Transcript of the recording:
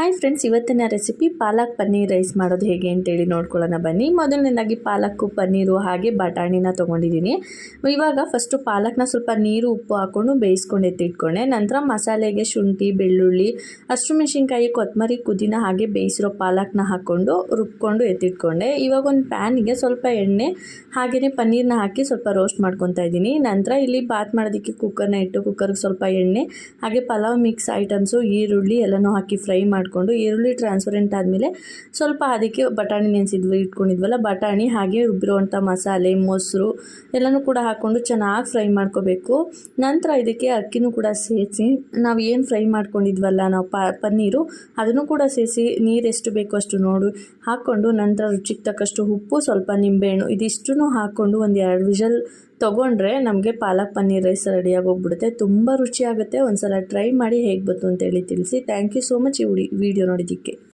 Hi friends, ಇವತ್ತಿನ recipe palak paneer rice ಮಾಡೋದು ಹೇಗೆ ಅಂತೇಳಿ ನೋಡ್ಕೊಳ್ಳೋಣ ಬನ್ನಿ. ಮೊದಲನೇದಾಗಿ ಪಾಲಕ್ಕು ಪನ್ನೀರು ಹಾಗೆ ಬಟಾಣಿನ ತೊಗೊಂಡಿದ್ದೀನಿ. ಇವಾಗ ಫಸ್ಟು ಪಾಲಕ್ನ ಸ್ವಲ್ಪ ನೀರು ಉಪ್ಪು ಹಾಕ್ಕೊಂಡು ಬೇಯಿಸ್ಕೊಂಡು ಎತ್ತಿಟ್ಕೊಂಡೆ. ನಂತರ ಮಸಾಲೆಗೆ ಶುಂಠಿ, ಬೆಳ್ಳುಳ್ಳಿ, ಹಸಿಮೆಣಸಿನ್ಕಾಯಿ, ಕೊತ್ತಂಬರಿ, ಪುದೀನ ಹಾಗೆ ಬೇಯಿಸಿರೋ ಪಾಲಕ್ನ ಹಾಕ್ಕೊಂಡು ರುಬ್ಕೊಂಡು ಎತ್ತಿಟ್ಕೊಂಡೆ. ಇವಾಗ ಒಂದು ಪ್ಯಾನಿಗೆ ಸ್ವಲ್ಪ ಎಣ್ಣೆ ಹಾಗೆಯೇ ಪನ್ನೀರ್ನ ಹಾಕಿ ಸ್ವಲ್ಪ ರೋಸ್ಟ್ ಮಾಡ್ಕೊತಾ ಇದ್ದೀನಿ. ನಂತರ ಇಲ್ಲಿ ಬಾತ್ ಮಾಡೋದಕ್ಕೆ ಕುಕ್ಕರ್ನ ಇಟ್ಟು ಕುಕ್ಕರ್ಗೆ ಸ್ವಲ್ಪ ಎಣ್ಣೆ ಹಾಗೆ ಪಲಾವ್ ಮಿಕ್ಸ್ ಐಟಮ್ಸು, ಈರುಳ್ಳಿ ಎಲ್ಲನೂ ಹಾಕಿ ಫ್ರೈ ಮಾಡಿಕೊಂಡು ಈರುಳ್ಳಿ ಟ್ರಾನ್ಸ್ಪರೆಂಟ್ ಆದಮೇಲೆ ಸ್ವಲ್ಪ ಅದಕ್ಕೆ ಬಟಾಣಿ ಇಟ್ಕೊಂಡಿದ್ವಲ್ಲ ಬಟಾಣಿ ಹಾಗೆ ರುಬ್ಬಿರುವಂಥ ಮಸಾಲೆ, ಮೊಸರು ಎಲ್ಲನೂ ಕೂಡ ಹಾಕ್ಕೊಂಡು ಚೆನ್ನಾಗಿ ಫ್ರೈ ಮಾಡ್ಕೋಬೇಕು. ನಂತರ ಇದಕ್ಕೆ ಅಕ್ಕಿನೂ ಕೂಡ ಸೇರಿಸಿ ನಾವು ಏನು ಫ್ರೈ ಮಾಡ್ಕೊಂಡಿದ್ವಲ್ಲ ನಾವು ಪನ್ನೀರು ಅದನ್ನು ಕೂಡ ಸೇರಿಸಿ ನೀರು ಎಷ್ಟು ಬೇಕೋ ಅಷ್ಟು ನೋಡಿ ಹಾಕ್ಕೊಂಡು ನಂತರ ರುಚಿಗೆ ತಕ್ಕಷ್ಟು ಉಪ್ಪು, ಸ್ವಲ್ಪ ನಿಂಬೆಹಣ್ಣು ಇದಿಷ್ಟನ್ನು ಹಾಕ್ಕೊಂಡು ಒಂದು 2 ವಿಷಲ್ ತೊಗೊಂಡ್ರೆ ನಮಗೆ ಪಾಲಕ್ ಪನ್ನೀರ್ ರೈಸ್ ರೆಡಿಯಾಗಿ ಹೋಗ್ಬಿಡುತ್ತೆ. ತುಂಬ ರುಚಿಯಾಗುತ್ತೆ. ಒಂದು ಸಲ ಟ್ರೈ ಮಾಡಿ ಹೇಗೆ ಬಂತು ಅಂತೇಳಿ ತಿಳಿಸಿ. ಥ್ಯಾಂಕ್ ಯು ಸೋ ಮಚ್ ಈ ವಿಡಿಯೋ ನೋಡಿದ್ದಕ್ಕೆ.